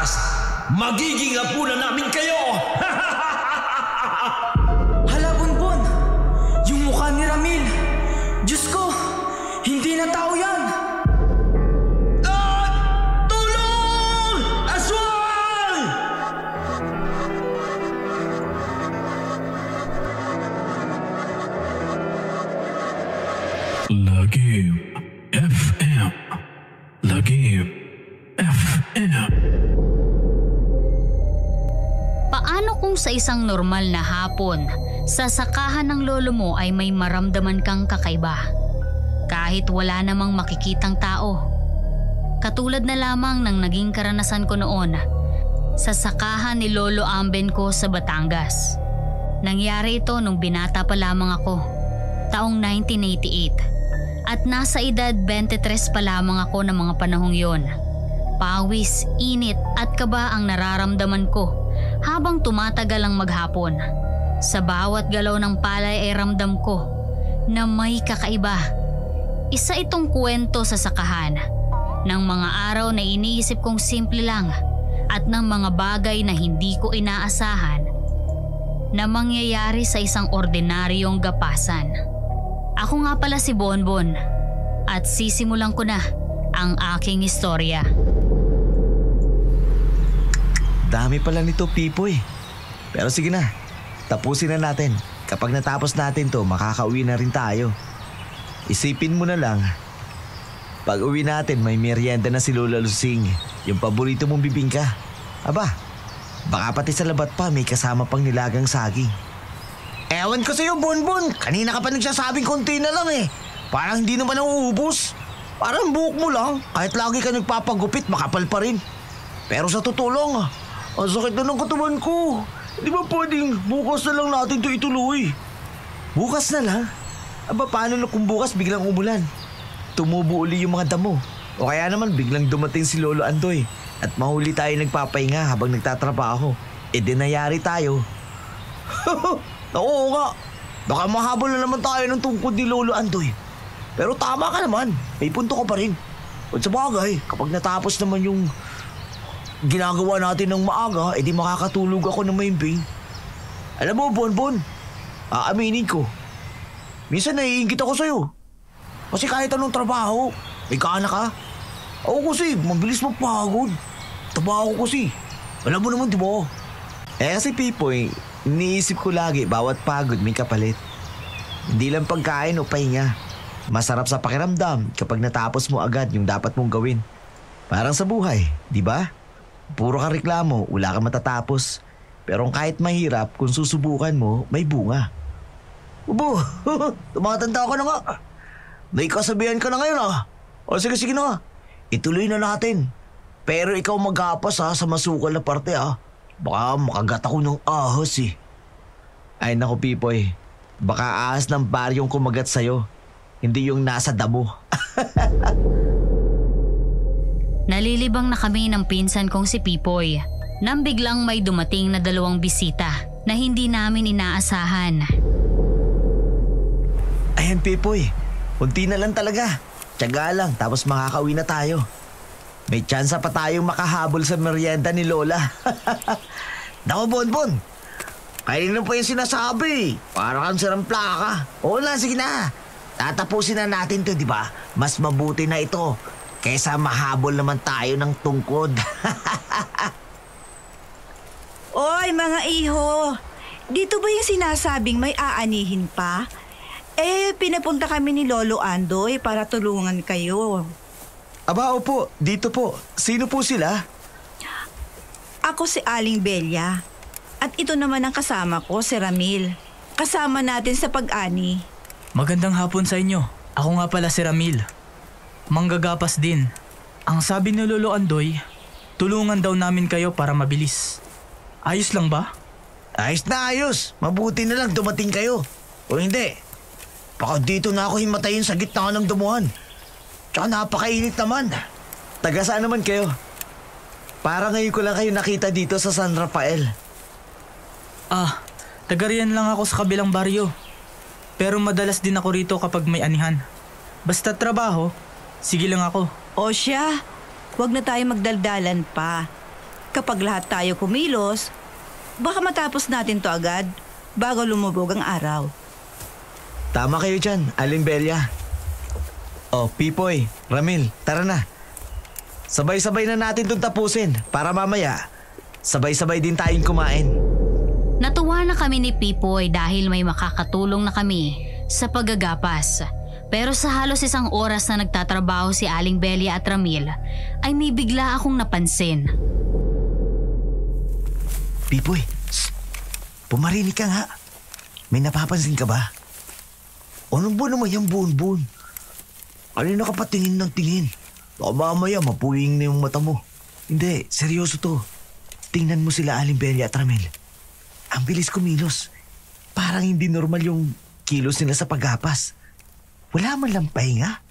wakas, magiging apo na namin kayo! Hala, Bonbon! Yung mukha ni Ramil! Diyos ko! Hindi na tao yan! Tulong! Aswang! Lagim FM. Lagim FM. Paano kung sa isang normal na hapon, sa sakahan ng lolo mo ay may maramdaman kang kakaiba? Kahit wala namang makikitang tao. Katulad na lamang ng naging karanasan ko noon sa sakahan ni Lolo Amben ko sa Batangas. Nangyari ito nung binata pa lamang ako, taong 1988. At nasa edad 23 pa lamang ako ng mga panahong yon. Pawis, init at kaba ang nararamdaman ko habang tumatagal ang maghapon. Sa bawat galaw ng palay ay ramdam ko na may kakaiba. Isa itong kwento sa sakahan ng mga araw na iniisip kong simple lang at ng mga bagay na hindi ko inaasahan na mangyayari sa isang ordinaryong gapasan. Ako nga pala si Bonbon at sisimulan ko na ang aking istorya. Dami pala nito, Pipoy. Pero sige na, tapusin na natin. Kapag natapos natin to, makakauwi na rin tayo. Isipin mo na lang, pag uwi natin may merienda na si Lola Lusing, yung paborito mong bibingka. Aba, baka pati sa labat pa may kasama pang nilagang saging. Ewan ko sa'yo, Bonbon. Kanina ka pa nagsasabing konti na lang eh. Parang hindi naman nauubos. Parang buhok mo lang. Kahit lagi ka nagpapagupit, makapal pa rin. Pero sa totoo lang, ang sakit na ng katawan ko. Di ba pwedeng bukas na lang natin to ituloy? Bukas na lang? Aba, paano na kung bukas biglang umulan? Tumubo uli yung mga damo. O kaya naman biglang dumating si Lolo Andoy at mahuli tayo nagpapahinga habang nagtatrabaho. E dinayari tayo. Oo nga. Baka mahabol na naman tayo ng tungkod ni Lolo Andoy. Pero tama ka naman. May punto ka pa rin. At sa bagay, kapag natapos naman yung ginagawa natin ng maaga, edi makakatulog ako ng maimbing. Alam mo, Bonbon, aaminin ko. Minsan naiingit ako sa'yo. Kasi kahit anong trabaho, may kaana ka. Ako kasi, mabilis mapagod. Trabaho ko kasi. Alam mo naman, di ba? Kasi Pipoy, iniisip ko lagi bawat pagod may kapalit. Hindi lang pagkain o pahinga. Masarap sa pakiramdam kapag natapos mo agad yung dapat mong gawin. Parang sa buhay, di ba? Puro ka reklamo, wala ka matatapos. Pero kahit mahirap, kung susubukan mo, may bunga. Ubo, tumatanda ko na nga. May kasabihan ka na ngayon ah. O sige na, ituloy na natin. Pero ikaw maghapas ha sa masukal na parte ah. Baka makagat ako ng ahas eh. Ay naku Pipoy, baka ahas ng baryong kumagat sa'yo. Hindi yung nasa damo. Nalilibang na kami ng pinsan kong si Pipoy nang biglang may dumating na 2 bisita na hindi namin inaasahan. Ayan Pipoy, kunti na lang talaga. Tiyaga lang, tapos makakauwi na tayo. May tsansa pa tayong makahabol sa merienda ni Lola. Naku Bonbon, kainin na po yung sinasabi. Para kang sirang plaka. Oo na, sige na. Tatapusin na natin to, di ba? Mas mabuti na ito kaysa mahabol naman tayo ng tungkod. Oy, mga iho. Dito ba yung sinasabing may aanihin pa? Pinapunta kami ni Lolo Andoy para tulungan kayo. Aba, opo, dito po. Sino po sila? Ako si Aling Belia. At ito naman ang kasama ko, si Ramil. Kasama natin sa pag-ani. Magandang hapon sa inyo. Ako nga pala si Ramil. Manggagapas din. Ang sabi ni Lolo Andoy, tulungan daw namin kayo para mabilis. Ayos lang ba? Ayos na ayos. Mabuti na lang dumating kayo. O hindi, baka dito na ako himatayin sa gitna ng damuhan. Tsaka napakainit naman. Taga saan naman kayo? Para ngayon ko lang kayo nakita dito sa San Rafael. Taga riyan lang ako sa kabilang baryo. Pero madalas din ako rito kapag may anihan. Basta trabaho, sige lang ako. O siya, huwag na tayo magdaldalan pa. kapag lahat tayo kumilos, baka matapos natin to agad bago lumubog ang araw. Tama kayo dyan, Aling Belia. Oh, Pipoy, Ramil, tara na. Sabay-sabay na natin itong tapusin para mamaya sabay-sabay din tayong kumain. Natuwa na kami ni Pipoy dahil may makakatulong na kami sa paggagapas. Pero sa halos isang oras na nagtatrabaho si Aling Belia at Ramil, ay may bigla akong napansin. Pipoy, pumarinig ka nga. May napapansin ka ba? Anong buwan naman yung buon-buon? Kanina ka pa tingin ng tingin. Baka mamaya mapuwing na yung mata mo. Hindi, seryoso to. Tingnan mo sila Aling Belia at Ramil. Ang bilis kumilos. Parang hindi normal yung kilos nila sa paggapas. Wala man lang pahinga.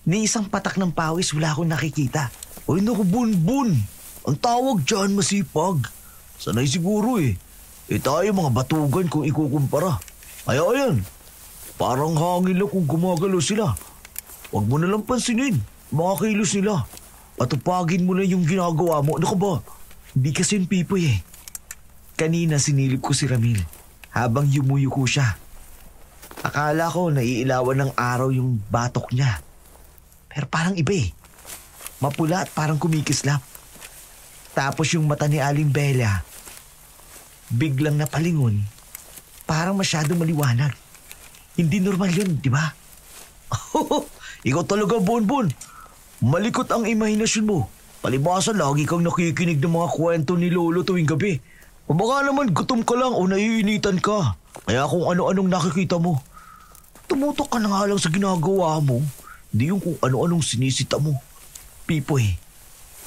Ni isang patak ng pawis wala akong nakikita. Ay naku, Bun-Bun. Ang tawag dyan masipag. Sanay siguro eh. Tayo mga batugan kung ikukumpara. Kaya ayan, parang hangin lang kung gumagalaw sila. Huwag mo nalang pansinin mga kilos nila. At upagin mo na yung ginagawa mo. Ano ka ba? Hindi kasi yung Pipoy eh. Kanina sinilip ko si Ramil habang yumuyuko siya. Akala ko naiilawan ng araw yung batok niya. Pero parang iba eh. Mapula at parang kumikislap. Tapos yung mata ni Aling Belia, biglang napalingon. Parang masyadong maliwanag. Hindi normal yun, di ba? Ikaw talaga, Bonbon. Malikot ang imahinasyon mo. Palibasa lagi kang nakikinig ng mga kwento ni Lolo tuwing gabi. O baka naman gutom ka lang o naiinitan ka. Kaya kung ano-anong nakikita mo. Tumutok ka na nga lang sa ginagawa mo. Hindi yung kung ano-anong sinisita mo. Pipoy,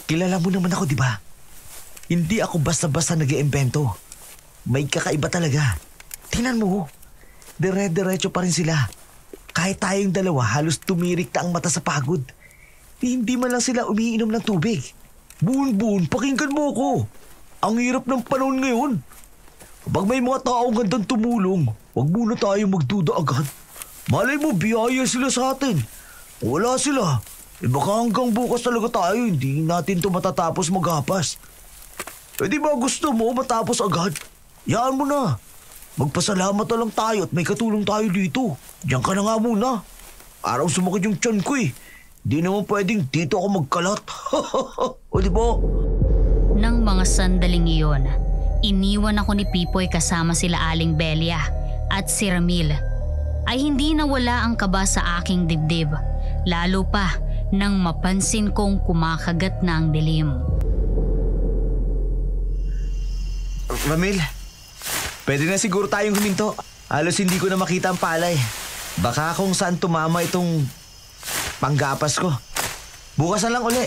kilala mo naman ako, di ba? Hindi ako basta-basta nag-iimbento. May kakaiba talaga. Tingnan mo, dire-diretso pa rin sila. Kahit tayong dalawa, halos tumirik na ang mata sa pagod. Hindi man lang sila umiinom ng tubig. Bun-Bun, pakinggan mo ako. Ang hirap ng panahon ngayon. Kapag may mga taong gandang tumulong, huwag muna tayo magduda agad. Malay mo, biyaya sila sa atin. Wala sila. Baka hanggang bukas talaga tayo, hindi natin to matatapos maghapas. Di ba gusto mo matapos agad? Yaan mo na. Magpasalamat na lang tayo at may katulong tayo dito. Diyan ka na nga muna. Parang sumakit yung tiyan ko eh. Di naman pwedeng dito ako magkalat. O di ba? Nang mga sandaling iyon, iniwan ako ni Pipoy kasama sila Aling Belia at si Ramil. Ay hindi nawala ang kaba sa aking dibdib, lalo pa nang mapansin kong kumakagat na ang dilim. Ramil, pwede na siguro tayong huminto. Halos hindi ko na makita ang palay. Baka kung saan tumama itong panggapas ko. Bukas na lang uli.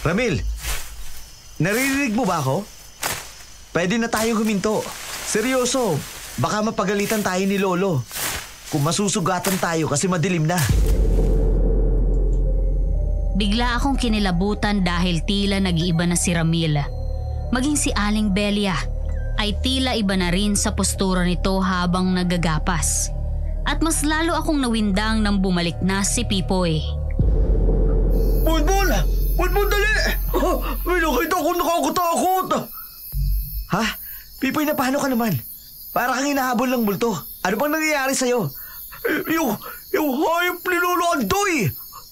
Ramil, naririnig mo ba ako? Pwede na tayong huminto. Seryoso, baka mapagalitan tayo ni Lolo. Kung masusugatan tayo kasi madilim na. Bigla akong kinilabutan dahil tila nag-iiba na si Ramil. Maging si Aling Belia ay tila iba na rin sa postura nito habang nagagapas. At mas lalo akong nawindang nang bumalik na si Pipoy. Bonbon! Bonbon, dali! May nakita ko nakakatakot! Ha? Pipoy, na paano ka naman? Para kang hinahabol ng multo. Ano bang nangyayari sa'yo? Yung hayop ni Lolo Andoy!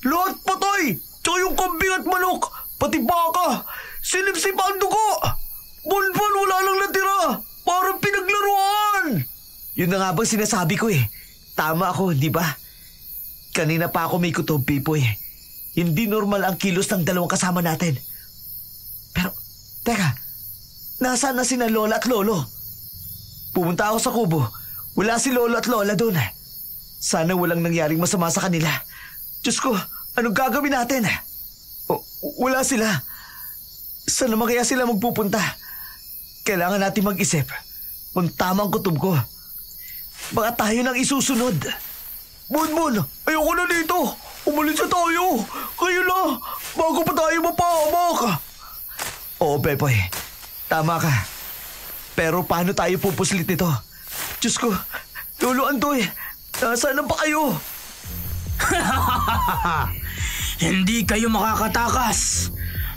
Lahat patay! Tsaka yung kambing at manok! Pati baka! Sinipsip ang dugo! Bonbon, wala lang natira! Parang pinaglaruan! Yun na nga bang sinasabi ko eh. Tama ako, di ba? Kanina pa ako may kutob, Pipoy. Hindi normal ang kilos ng dalawang kasama natin. Pero, teka, nasaan na sina Lola at Lolo? Pumunta ako sa kubo. Wala si Lolo at Lola doon. Sana walang nangyaring masama sa kanila. Diyos ko, anong gagawin natin? Wala sila. Saan naman kaya sila magpupunta? Kailangan natin mag-isip kung tama ang kutob ko. Baka tayo nang isusunod. Bonbon, ayoko na dito. Umalis na tayo. Kayo na, bago pa tayo mapahamak. Oo, Pepoy. Tama ka. Pero paano tayo pupuslit nito? Diyos ko, Lolo Andoy, nasaan na ba kayo? Hindi kayo makakatakas.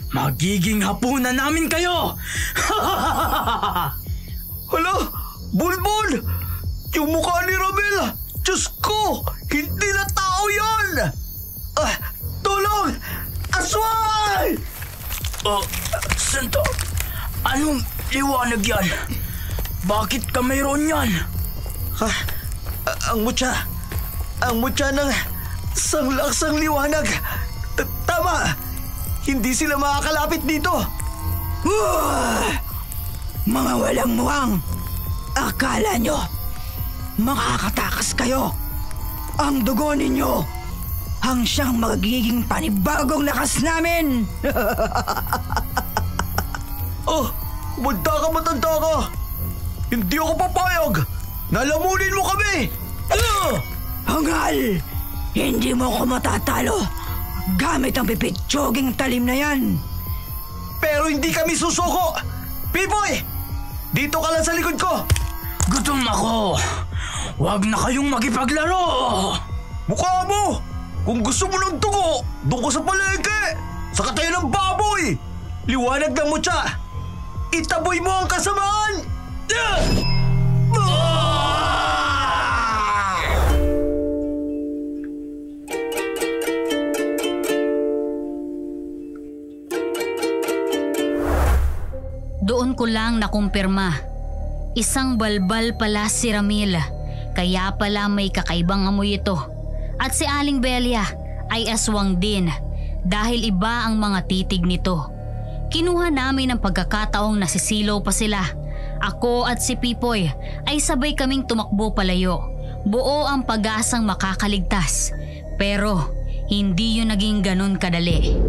Magiging hapunan namin kayo! Hala, Bulbul! Yung mukha ni Ramil! Diyos ko! Hindi na tao yan! Tulong! Aswang! Santo, anong liwanag yan? Bakit ka mayroon yan? Ang mutya ng sanglaksang liwanag. Tama! Hindi sila makakalapit dito. Mga walang muwang! Akala nyo, makakatakas kayo. Ang dugo ninyo, ang siyang magiging panibagong lakas namin. Matanda ka! Hindi ako papayag! Nalamunin mo kami! Hangal! Hindi mo ko matatalo gamit ang pipitsoging talim na yan. Pero hindi kami susuko! Pipoy! Dito ka lang sa likod ko! Gutom ako! Huwag na kayong makipaglaro! Mukha mo! Kung gusto mo ng dugo, doon ka sa palengke! Sa katayo ng baboy! Liwanag ng mutya! Itaboy mo ang kasamaan! Doon ko lang nakumpirma. Isang balbal pala si Ramil, kaya pala may kakaibang amoy ito. At si Aling Belia ay aswang din dahil iba ang mga titig nito. Kinuha namin ang pagkakataong nasisilaw pa sila. Ako at si Pipoy ay sabay kaming tumakbo palayo. Buo ang pag-asang makakaligtas. Pero hindi yun naging ganun kadali.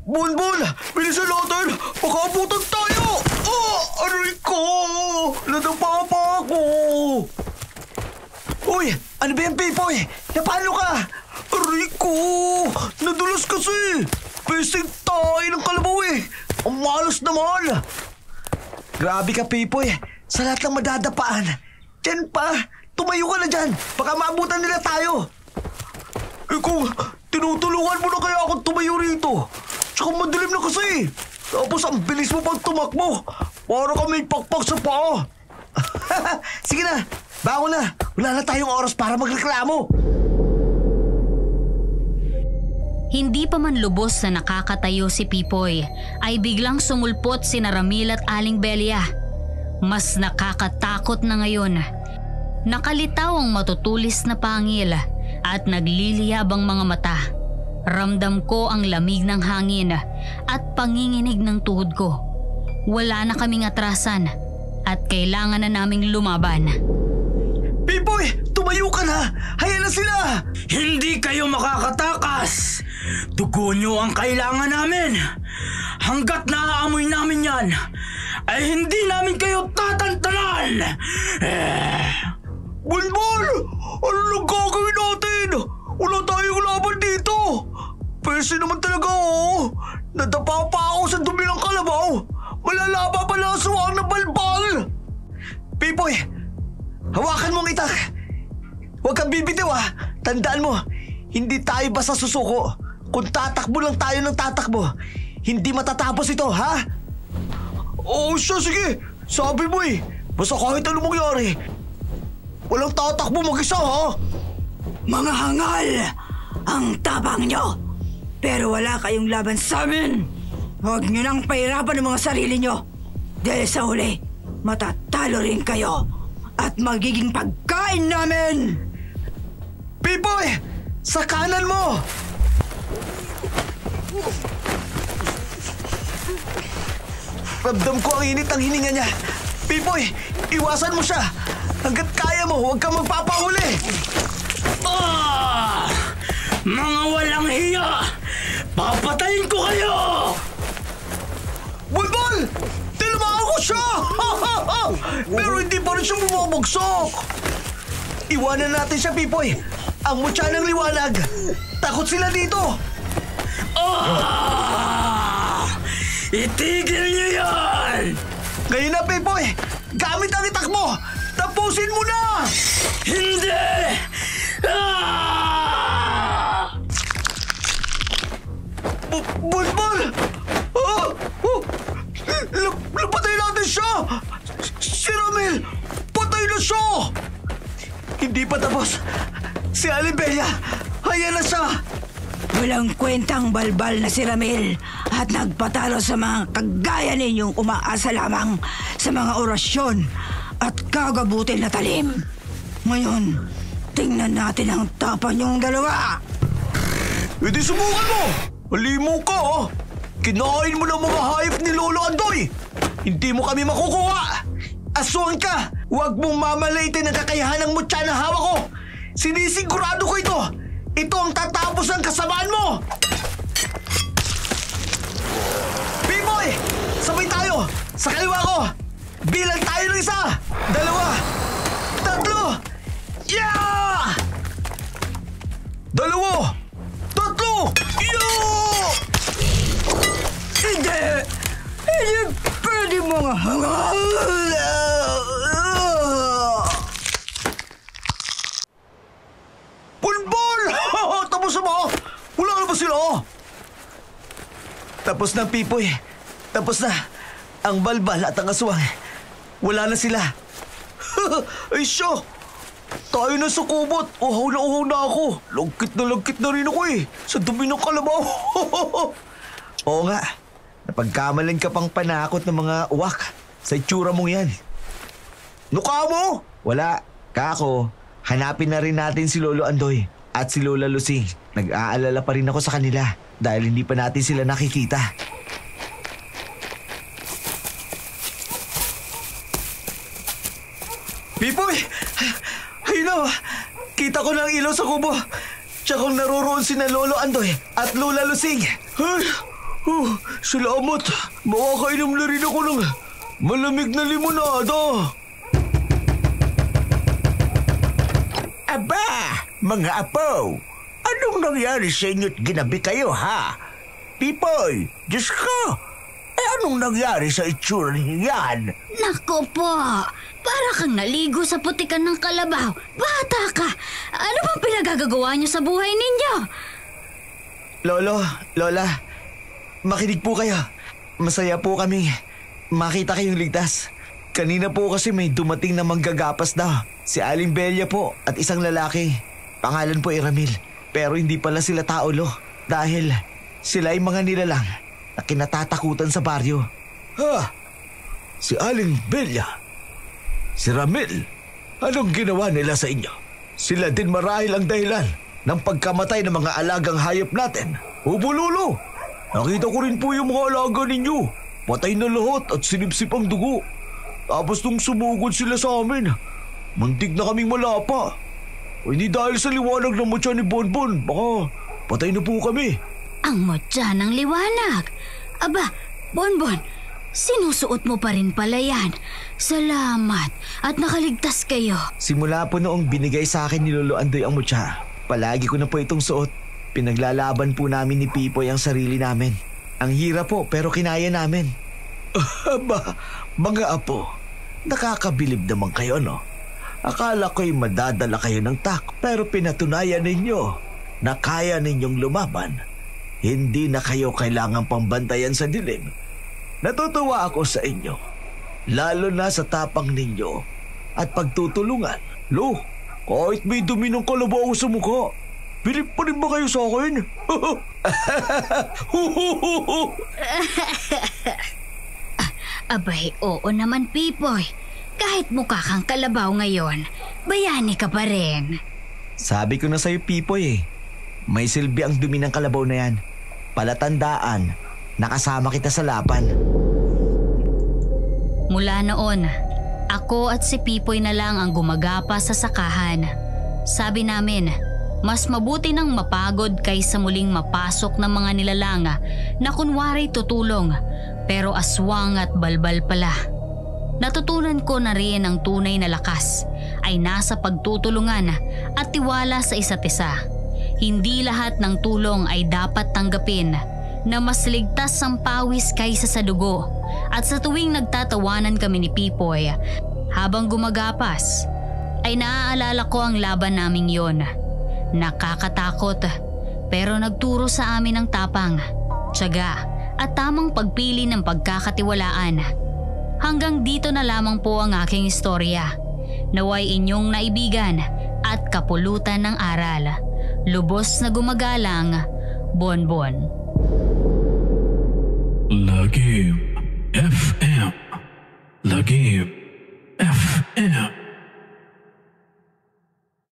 Bunbun! Bilisan natin! Makabutan tayo! Aray ko! Nadapa pa ako! Uy! Ano ba yan, Pipoy? Napano ka? Aray ko! Nadulas kasi! Pesting tayo ng kalabaw eh! Ang malas naman! Grabe ka, Pipoy! Sa lahat ng madadapaan! Diyan pa! Tumayo ka na dyan! Baka maabutan nila tayo! Kung tinutulungan mo na kaya akong tumayo rito! Tsaka madilim na kasi! Tapos ang bilis mo pag tumakbo! Para kami pakpak sa paa! Sige na! Bangon na! Wala na tayong oras para magreklamo! Hindi pa man lubos na nakakatayo si Pipoy ay biglang sumulpot si Ramil at Aling Belia. Mas nakakatakot na ngayon. Nakalitaw ang matutulis na pangil at nagliliyab ang mga mata. Ramdam ko ang lamig ng hangin at panginginig ng tuhod ko. Wala na kaming atrasan at kailangan na naming lumaban. Pipoy! Tumayo ka na! Hayaan na sila! Hindi kayo makakatakas! Dugo nyo ang kailangan namin! Hanggat naaamoy namin yan, ay hindi namin kayo tatantanan! Bulbul! Ano nang gagawin natin? Wala tayong laban dito! Pwede naman talaga oh! Nadapa pa ako sa dumi ng kalabaw! Malalaba pa na aswang na balbal! Pipoy! Hawakan mong itak! Huwag kang bibitiw ah! Tandaan mo, hindi tayo basta susuko. Kung tatakbo lang tayo ng tatakbo, hindi matatapos ito, ha? Oo siya, sige! Sabi mo eh! Basta kahit ano mangyari, walang tatakbo mag-isa, ha? Mga hangal! Ang tabang nyo! Pero wala kayong laban sa amin! Huwag nyo nang pahirapan ang mga sarili nyo! Dahil sa huli, matatalo rin kayo! At magiging pagkain namin! Pipoy! Sa kanan mo! Ramdam ko ang init ng hininga niya. Pipoy, iwasan mo siya. Hanggat kaya mo, huwag kang magpapahuli. Mga walang hiya! Papatayin ko kayo! Bulbul! Tinamaan ko siya! Pero hindi pa rin siya bumabagsak. Iwanan natin siya, Pipoy. Ang mutya ng liwanag. Takot sila dito. Itigil niyo yan! Ngayon na, Pipoy. Gamit ang itak mo. Tapusin mo na! Hindi! matapos. Si Alibella, ayan na siya. Walang kwentang balbal na si Ramil at nagpatalo sa mga kagaya ninyong umaasa lamang sa mga orasyon at kagabutil na talim. Ngayon, tingnan natin ang tapang niyong dalawa. Hindi subukan mo! Halimo ka, ha? Kinain mo ng mga hayop ni Lolo Andoy! Hindi mo kami makukuha! Aswang ka! Huwag mong mamalaitin ang kakayahan ng mutya na hawak ko! Sinisigurado ko ito! Ito ang tatapos ng kasamaan mo! Pimoy! Sabay tayo! Sa kaliwa ko! Bilang tayo ng 1, 2, 3! Yeah! 2! 3! Yeah! Hindi! Hindi pwede mga hangal! Bulbul! Tapos na ba? Wala na ba sila? Tapos na, Pipoy. Tapos na. Ang balbal at ang aswang. Wala na sila. Ay siya! Tayo na sa kubot. Uhaw na ako. Lagkit na rin ako eh. Sa dumi ng kalabaw. Oo nga. Napagkamalan ka pang panakot ng mga uwak. Sa itsura mong yan. Nuka mo? Wala. Kako, hanapin na rin natin si Lolo Andoy at si Lola Lusing. Nag-aalala pa rin ako sa kanila dahil hindi pa natin sila nakikita. Pipoy! Ayun na! Kita ko na ang ilaw sa kubo. Tsaka kung naroroon si na Lolo Andoy at Lola Lusing. Ay! Salamat! Makakainom na rin ako ng malamig na limonada. Aba, mga apo! Anong nangyari sa inyo't ginabi kayo, ha? Pipoy, Diyos ko! Anong nangyari sa itsura niyo yan? Nako po, para kang naligo sa putikan ng kalabaw. Bata ka! Ano bang pinagagagawa niyo sa buhay ninyo? Lolo, Lola, makinig po kayo. Masaya po kami. Makita kayong ligtas. Kanina po kasi may dumating na manggagapas daw. Si Aling Bella po at isang lalaki. Pangalan po ay Ramil. Pero hindi pala sila tao, lo. Dahil sila ay mga nilalang na kinatatakutan sa baryo. Ha? Si Aling Bella? Si Ramil? Anong ginawa nila sa inyo? Sila din marahil ang dahilan ng pagkamatay ng mga alagang hayop natin. Ubululo! Nakita ko rin po yung mga alaga ninyo. Patay na lahat at sinipsip ang dugo. Tapos nung sumugod sila sa amin, muntik na kaming malapa. O hindi dahil sa liwanag ng mutya ni Bonbon, baka patay na po kami. Ang mutya ng liwanag? Aba, Bonbon, sinusuot mo pa rin pala yan. Salamat at nakaligtas kayo. Simula po noong binigay sa akin ni Lolo Andoy ang mutya, palagi ko na po itong suot. Pinaglalaban po namin ni Pipoy ang sarili namin. Ang hirap po pero kinaya namin. Aba, mga apo, nakakabilib naman kayo, no? Akala ko'y madadala kayo ng tak, pero pinatunayan ninyo na kaya ninyong lumaban. Hindi na kayo kailangang pambantayan sa dilim. Natutuwa ako sa inyo, lalo na sa tapang ninyo at pagtutulungan. Lo, kahit may dumi ng kalabaw sa mukha, bilib pa rin ba kayo sa akin? Abay, oo naman, Pipoy. Kahit mukha kang kalabaw ngayon, bayani ka pa rin. Sabi ko na sa'yo, Pipoy eh. May silbi ang dumi ng kalabaw na yan. Palatandaan, nakasama kita sa laban. Mula noon, ako at si Pipoy na lang ang gumagapa sa sakahan. Sabi namin, mas mabuti nang mapagod kaysa muling mapasok ng mga nilalanga na kunwari tutulong, pero aswang at balbal pala. Natutunan ko na rin ang tunay na lakas ay nasa pagtutulungan at tiwala sa isa't isa. Hindi lahat ng tulong ay dapat tanggapin na mas ligtas ang pawis kaysa sa dugo. At sa tuwing nagtatawanan kami ni Pipoy habang gumagapas, ay naaalala ko ang laban naming yon. Nakakatakot pero nagturo sa amin ng tapang, tiyaga at tamang pagpili ng pagkakatiwalaan. Hanggang dito na lamang po ang aking istorya. Naway inyong naibigan at at kapulutan ng aral. Lubos na gumagalang, Bonbon. Lagim FM. Lagim